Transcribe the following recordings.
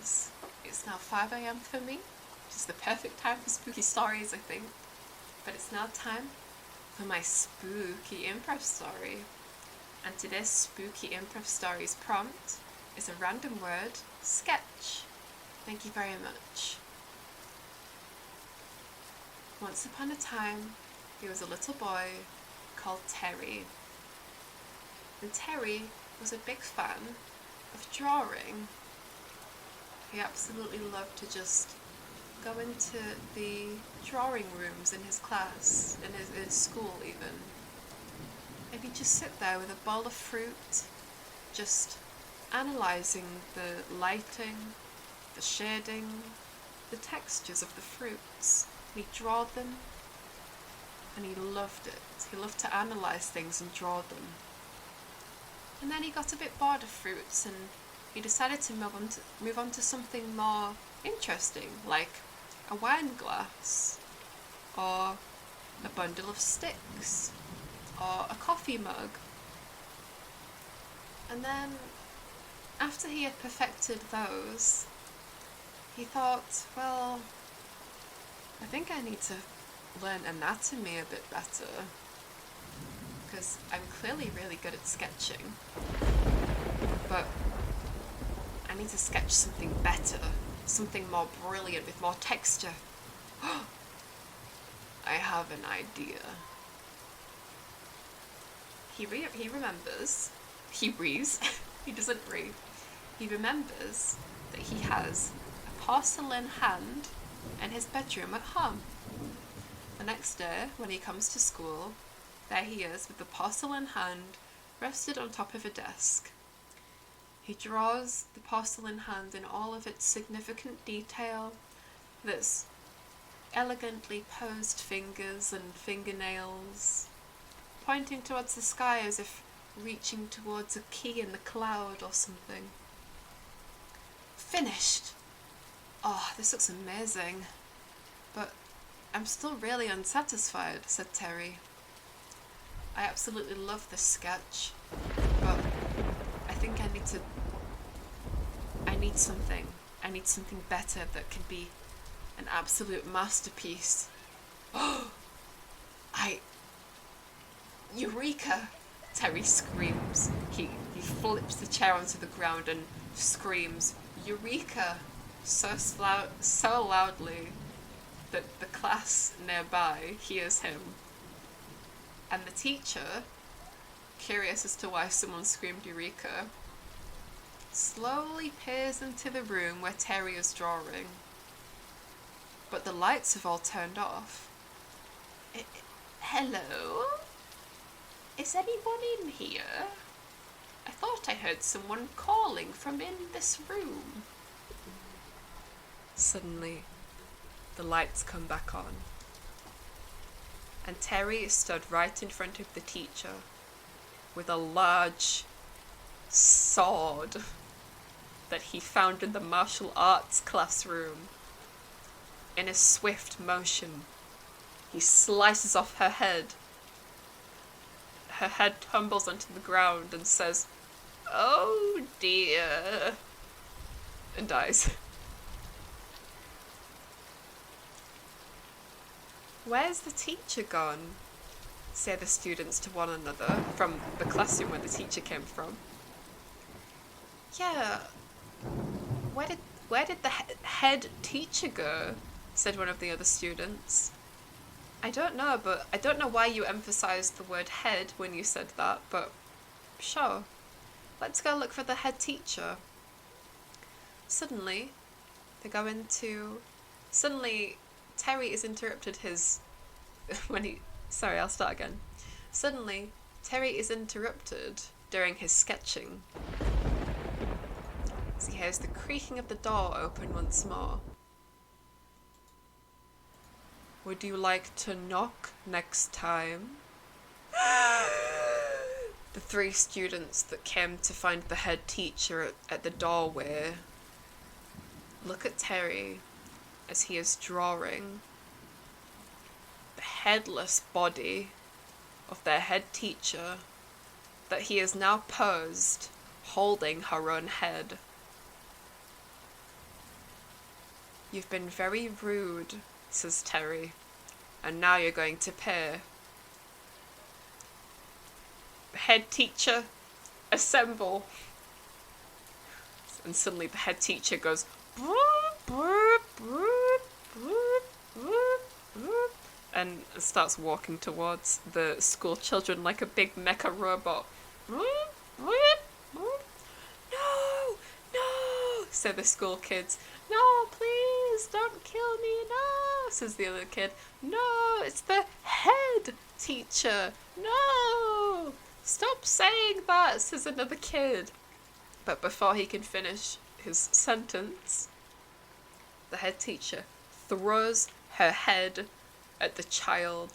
guys. It's now 5 a.m. for me, which is the perfect time for spooky stories, I think. But it's now time for my spooky improv story. And today's spooky improv story's prompt is a random word, sketch. Thank you very much. Once upon a time, there was a little boy called Terry. And Terry was a big fan of drawing. He absolutely loved to just go into the drawing rooms in his class, in his school even. And he'd just sit there with a bowl of fruit, just analysing the lighting, the shading, the textures of the fruits. And he'd draw them, and he loved it. He loved to analyse things and draw them. And then he got a bit bored of fruits, and he decided to move on to something more interesting, like a wine glass, or a bundle of sticks, or a coffee mug. And then, after he had perfected those, he thought, well, I think I need to learn anatomy a bit better, because I'm clearly really good at sketching, but I need to sketch something better, something more brilliant with more texture. I have an idea. He remembers, he breathes, he doesn't breathe. He remembers that he has a porcelain hand in his bedroom at home. The next day, when he comes to school, there he is with the porcelain hand rested on top of a desk. He draws the porcelain hand in all of its significant detail, its elegantly posed fingers and fingernails, pointing towards the sky as if reaching towards a key in the cloud or something. Finished! Oh, this looks amazing. But I'm still really unsatisfied, said Terry. I absolutely love this sketch, but I think I need something better that can be an absolute masterpiece. Eureka! Terry screams. He flips the chair onto the ground and screams, Eureka! So loudly that the class nearby hears him. And the teacher, curious as to why someone screamed Eureka, slowly peers into the room where Terry is drawing. But the lights have all turned off. Hello? Is anyone in here? I thought I heard someone calling from in this room. Suddenly, the lights come back on. And Terry stood right in front of the teacher with a large sword that he found in the martial arts classroom. In a swift motion, he slices off her head. Her head tumbles onto the ground and says, "Oh dear," and dies. Where's the teacher gone? Say the students to one another from the classroom where the teacher came from. Yeah, where did the head teacher go? Said one of the other students. I don't know, but I don't know why you emphasized the word head when you said that, but sure. Let's go look for the head teacher. Suddenly, Terry is interrupted I'll start again. Suddenly, Terry is interrupted during his sketching as he hears the creaking of the door open once more. Would you like to knock next time? The three students that came to find the head teacher at the doorway look at Terry as he is drawing the headless body of their head teacher that he is now posed holding her own head. "You've been very rude," says Terry, "and now you're going to pay." Head teacher, assemble. And suddenly the head teacher goes, and starts walking towards the school children like a big mecha robot. "No, no," say the school kids. "No, please, don't kill me, no," says the other kid. "No, it's the head teacher. No, stop saying that," says another kid. But before he can finish his sentence, the head teacher throws her head at the child,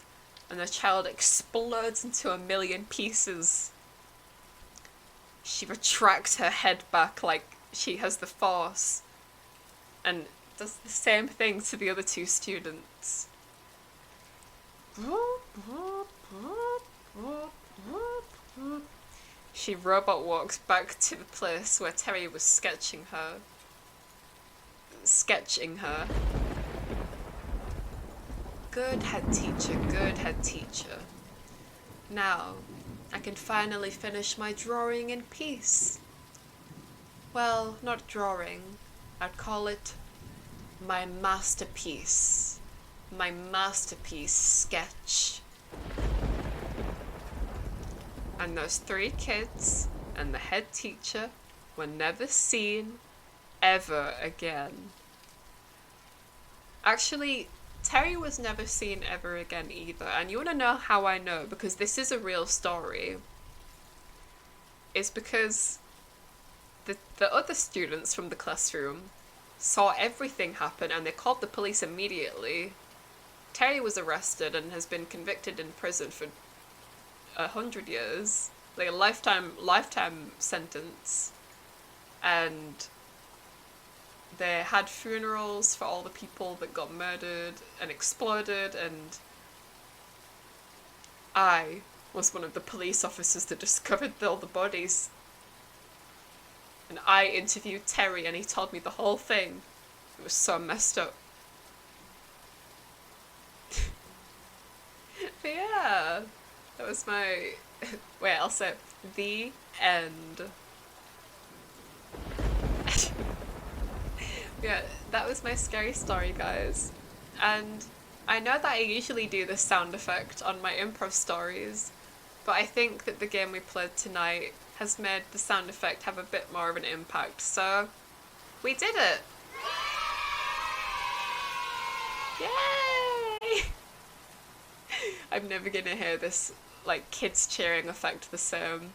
and the child explodes into a million pieces. She retracts her head back like she has the force, and does the same thing to the other two students. She robot walks back to the place where Terry was sketching her. "Good head teacher, good head teacher. Now, I can finally finish my drawing in peace. Well, not drawing. I'd call it my masterpiece. My masterpiece sketch." And those three kids and the head teacher were never seen ever again. Actually, Terry was never seen ever again either. And you want to know how I know? Because this is a real story. It's because the other students from the classroom saw everything happen and they called the police immediately. Terry was arrested and has been convicted in prison for 100 years, like a lifetime sentence, and they had funerals for all the people that got murdered and exploded, and I was one of the police officers that discovered all the bodies, and I interviewed Terry and he told me the whole thing. It was so messed up. But yeah, that was my... Wait, I'll say the end. Yeah, that was my scary story, guys. And I know that I usually do this sound effect on my improv stories, but I think that the game we played tonight has made the sound effect have a bit more of an impact. So, we did it! Yay! I'm never gonna hear this, like, kids cheering effect the same.